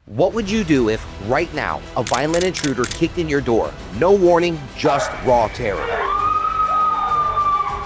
What would you do if, right now, a violent intruder kicked in your door? No warning, just raw terror.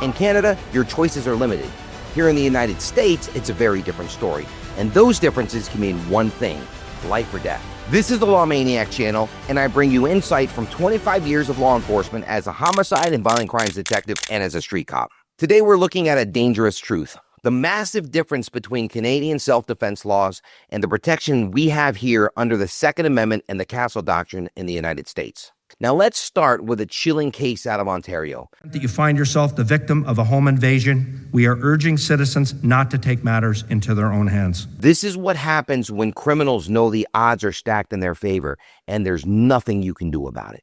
In Canada, your choices are limited. Here in the United States, it's a very different story. And those differences can mean one thing: life or death. This is the Lawmaniac channel, and I bring you insight from 25 years of law enforcement as a homicide and violent crimes detective and as a street cop. Today, we're looking at a dangerous truth: the massive difference between Canadian self-defense laws and the protection we have here under the Second Amendment and the Castle Doctrine in the United States. Now let's start with a chilling case out of Ontario. That you find yourself the victim of a home invasion, we are urging citizens not to take matters into their own hands. This is what happens when criminals know the odds are stacked in their favor, and there's nothing you can do about it.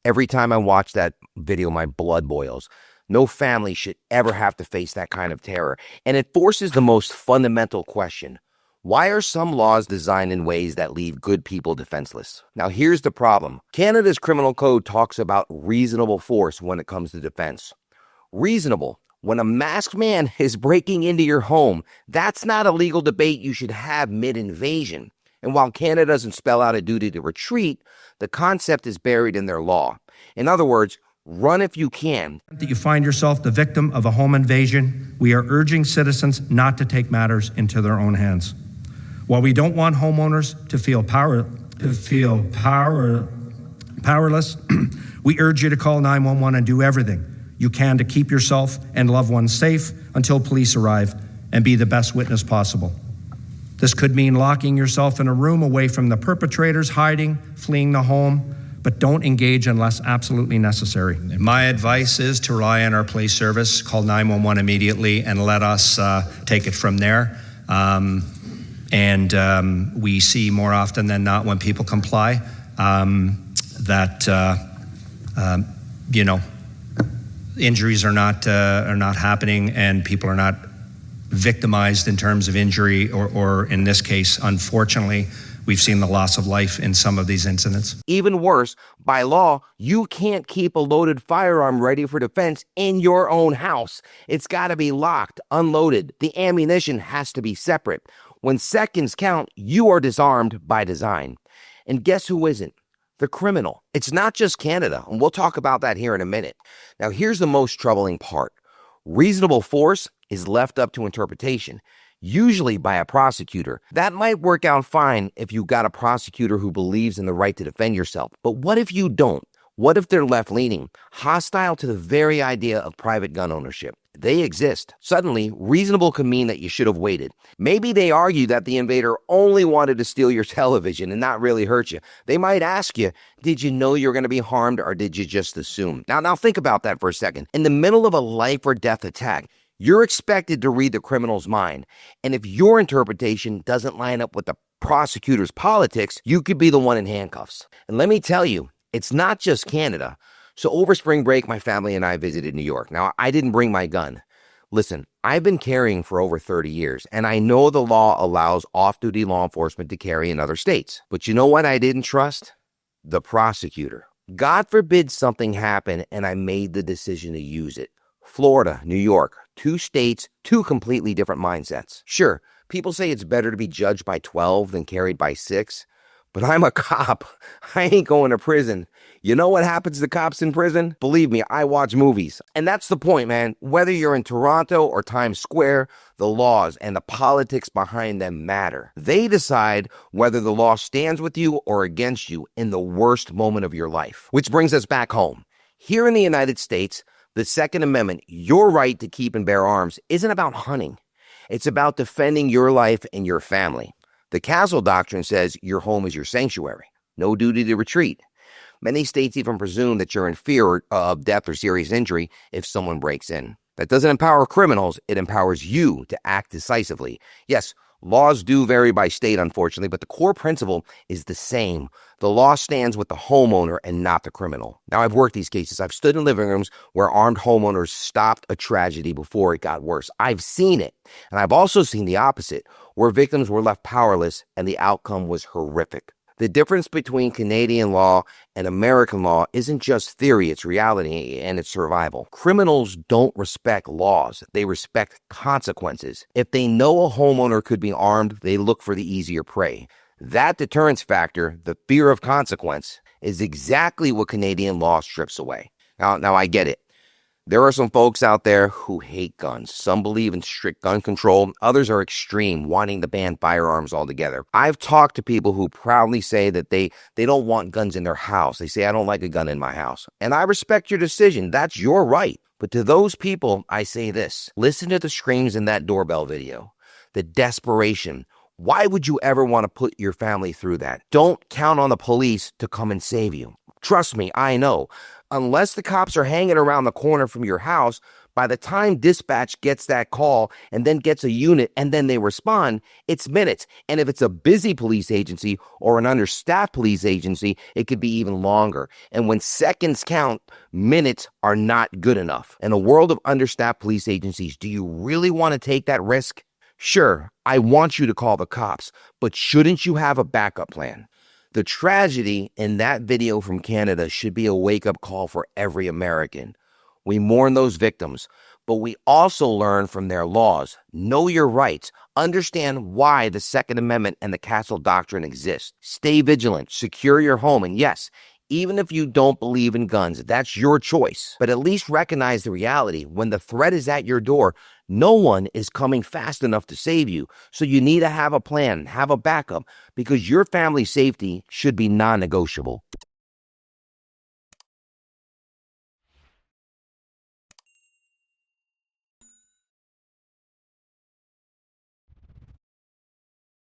Every time I watch that video, my blood boils. No family should ever have to face that kind of terror. And it forces the most fundamental question: why are some laws designed in ways that leave good people defenseless? Now, here's the problem. Canada's criminal code talks about reasonable force when it comes to defense. Reasonable. When a masked man is breaking into your home, that's not a legal debate you should have mid-invasion. And while Canada doesn't spell out a duty to retreat, the concept is buried in their law. In other words, run if you can. That you find yourself the victim of a home invasion, we are urging citizens not to take matters into their own hands. While we don't want homeowners to feel powerless, we urge you to call 911 and do everything you can to keep yourself and loved ones safe until police arrive, and be the best witness possible. This could mean locking yourself in a room away from the perpetrators, hiding, fleeing the home, but don't engage unless absolutely necessary. My advice is to rely on our police service, call 911 immediately, and let us take it from there. We see more often than not when people comply injuries are not happening, and people are not victimized in terms of injury, or in this case, unfortunately, we've seen the loss of life in some of these incidents. Even worse, by law, you can't keep a loaded firearm ready for defense in your own house. It's got to be locked, unloaded. The ammunition has to be separate. When seconds count, you are disarmed by design. And guess who isn't? The criminal. It's not just Canada, and we'll talk about that here in a minute. Now, here's the most troubling part. Reasonable force is left up to interpretation, usually by a prosecutor. That might work out fine if you got a prosecutor who believes in the right to defend yourself. But what if you don't? What if they're left-leaning, hostile to the very idea of private gun ownership? They exist. Suddenly, reasonable could mean that you should have waited. Maybe they argue that the invader only wanted to steal your television and not really hurt you. They might ask you, did you know you were going to be harmed, or did you just assume? Now think about that for a second. In the middle of a life or death attack, you're expected to read the criminal's mind. And if your interpretation doesn't line up with the prosecutor's politics, you could be the one in handcuffs. And let me tell you, it's not just Canada. So over spring break, my family and I visited New York. Now, I didn't bring my gun. Listen, I've been carrying for over 30 years, and I know the law allows off-duty law enforcement to carry in other states. But you know what I didn't trust? The prosecutor. God forbid something happened and I made the decision to use it. Florida, New York, 2 states, 2 completely different mindsets. Sure, people say it's better to be judged by 12 than carried by 6. But I'm a cop. I ain't going to prison. You know what happens to cops in prison? Believe me, I watch movies. And that's the point, man. Whether you're in Toronto or Times Square, the laws and the politics behind them matter. They decide whether the law stands with you or against you in the worst moment of your life. Which brings us back home. Here in the United States, The Second Amendment, your right to keep and bear arms, isn't about hunting. It's about defending your life and your family. The Castle Doctrine says your home is your sanctuary. No duty to retreat. Many states even presume that you're in fear of death or serious injury if someone breaks in. That doesn't empower criminals, it empowers you to act decisively. Yes, laws do vary by state, unfortunately, but the core principle is the same. The law stands with the homeowner and not the criminal. Now, I've worked these cases. I've stood in living rooms where armed homeowners stopped a tragedy before it got worse. I've seen it. And I've also seen the opposite, where victims were left powerless and the outcome was horrific. The difference between Canadian law and American law isn't just theory, it's reality and it's survival. Criminals don't respect laws, they respect consequences. If they know a homeowner could be armed, they look for the easier prey. That deterrence factor, the fear of consequence, is exactly what Canadian law strips away. Now I get it. There are some folks out there who hate guns. Some believe in strict gun control. Others are extreme, wanting to ban firearms altogether. I've talked to people who proudly say that they don't want guns in their house. They say, I don't like a gun in my house. And I respect your decision. That's your right. But to those people, I say this. Listen to the screams in that doorbell video. The desperation. Why would you ever want to put your family through that? Don't count on the police to come and save you. Trust me, I know. Unless the cops are hanging around the corner from your house, by the time dispatch gets that call and then gets a unit and then they respond, it's minutes. And if it's a busy police agency or an understaffed police agency, it could be even longer. And when seconds count, minutes are not good enough. In a world of understaffed police agencies, do you really want to take that risk? Sure, I want you to call the cops, but shouldn't you have a backup plan? The tragedy in that video from Canada should be a wake-up call for every American. We mourn those victims, but we also learn from their laws. Know your rights. Understand why the Second Amendment and the Castle Doctrine exist. Stay vigilant. Secure your home. And yes, even if you don't believe in guns, that's your choice. But at least recognize the reality. When the threat is at your door, no one is coming fast enough to save you. So you need to have a plan, have a backup, because your family's safety should be non-negotiable.